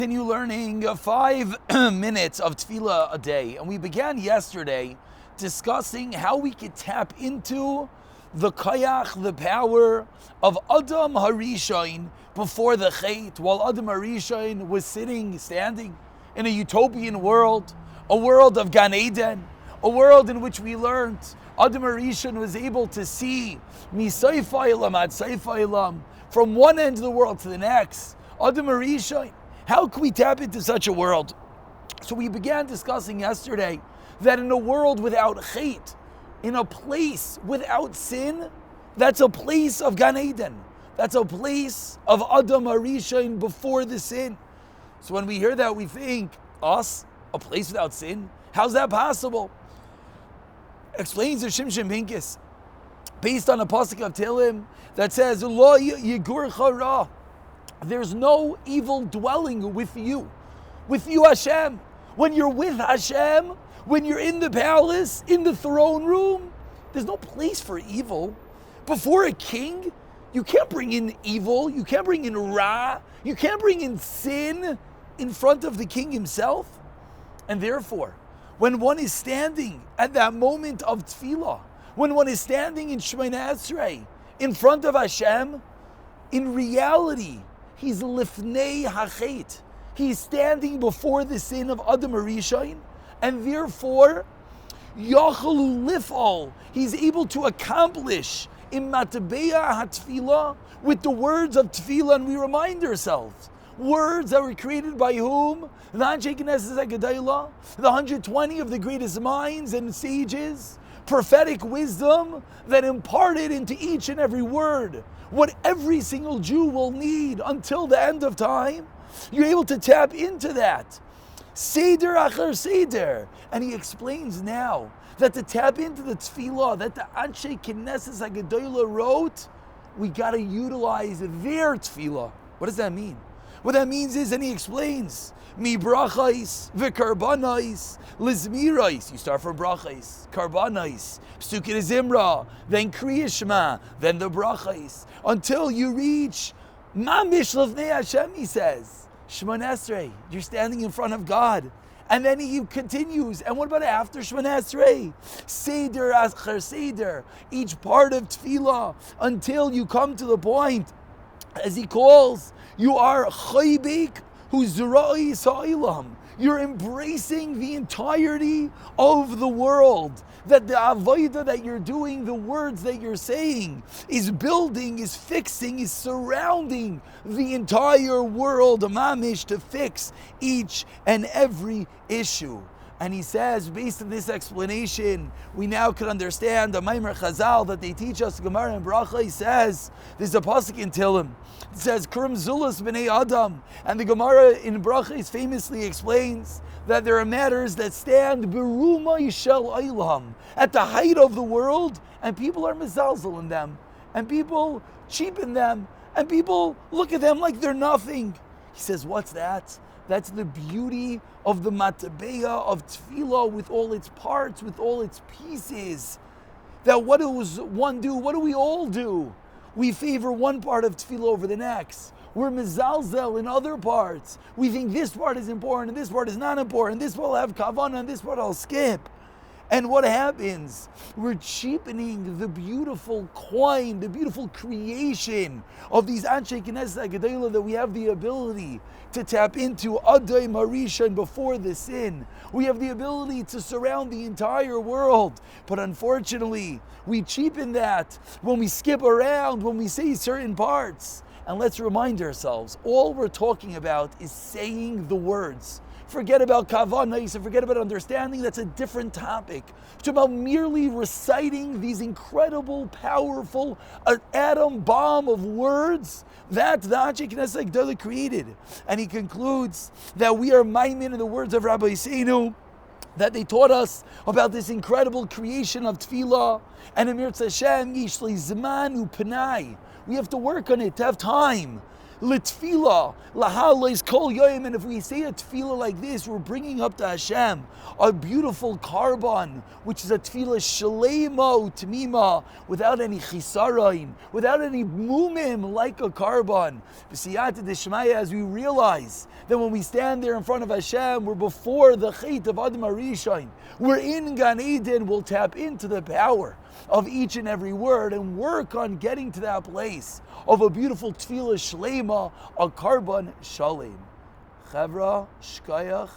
Continue learning 5 minutes of Tefillah a day. And we began yesterday discussing how we could tap into the koyach, the power of Adam Harishain before the Chet, while Adam Harishain was standing in a utopian world, a world of Gan Eden, a world in which we learned Adam Harishain was able to see Misayfa Ilam ad Sayfa Ilam, from one end of the world to the next. Adam Harishain, how can we tap into such a world? So we began discussing yesterday that in a world without Chet, in a place without sin, that's a place of Gan Eden. That's a place of Adam Harishain before the sin. So when we hear that, we think, us, a place without sin? How's that possible? Explains the Shimshon Pincus, based on a pasuk of Tehillim that says, Lo yigurcha ra. There's no evil dwelling with you Hashem. When you're with Hashem, when you're in the palace, in the throne room, there's no place for evil. Before a king, you can't bring in evil, you can't bring in ra, you can't bring in sin in front of the king himself. And therefore, when one is standing at that moment of tefillah, when one is standing in Shemoneh Esrei, in front of Hashem, in reality, he's lifnei hachet. He's standing before the sin of Adam Harishain, and therefore, yachalu lif'al. He's able to accomplish in matbeya hatfilah with the words of tefillah, and we remind ourselves, words that were created by whom? The Anshe Knesset HaGedolah, the 120 of the greatest minds and sages, prophetic wisdom that imparted into each and every word what every single Jew will need until the end of time. You're able to tap into that. Seder achar seder. And he explains now that to tap into the tefillah that the Anshe Knesset HaGedolah wrote, we got to utilize their tefillah. What does that mean? What that means is, and he explains, mi brachais v'karbanais lizmirais. You start from brachais, karbanais, psukim zimra, then kriya shema, then the brachais, until you reach mamish lefnei Hashem. He says, Shemoneh Esrei, you're standing in front of God. And then he continues, and what about after Shemoneh Esrei? Seder achar seder, each part of tefillah, until you come to the point, as he calls, you are chaybek huzra'i sa'ilam. You're embracing the entirety of the world. That the avodah that you're doing, the words that you're saying, is building, is fixing, is surrounding the entire world, mamish, to fix each and every issue. And he says, based on this explanation, we now can understand the Maimer Chazal that they teach us, Gemara and Bracha. He says, there's a pasuk in Tehillim. It says, Kurim Zulus b'nei Adam. And the Gemara in Bracha famously explains that there are matters that stand berumai shel olam, at the height of the world, and people are mezalzel in them, and people cheapen them, and people look at them like they're nothing. He says, what's that? That's the beauty of the matbeya of tefillah, with all its parts, with all its pieces. That what does one do? What do we all do? We favor one part of tefillah over the next. We're mezalzel in other parts. We think this part is important and this part is not important. This part will have kavanah and this part I'll skip. And what happens? We're cheapening the beautiful coin, the beautiful creation of these Anshe Knesset HaGedolah that we have the ability to tap into Adam Harishain before the sin. We have the ability to surround the entire world. But unfortunately, we cheapen that when we skip around, when we say certain parts. And let's remind ourselves, all we're talking about is saying the words. Forget about kavanah, and forget about understanding. That's a different topic. It's about merely reciting these incredible, powerful, atom bomb of words that the Anshe Knesset HaGedolah created. And he concludes that we are maimin in the words of Rabbi Seinu, that they taught us about this incredible creation of tefillah. And Amir Tzashem Yishli Zman U'Panai. We have to work on it, to have time. L'tefillah, lahalois kol yoyim, and if we say a tefillah like this, we're bringing up to Hashem a beautiful carbon, which is a tefillah shalema utmima, without any chisarain, without any mumim, like a carbon. B'siyata d'shmaya, as we realize that when we stand there in front of Hashem, we're before the chait of Adam HaRishon. We're in Gan Eden. We'll tap into the power of each and every word and work on getting to that place of a beautiful tefillah shlema, a carbon shalem. Chavra, shkayach.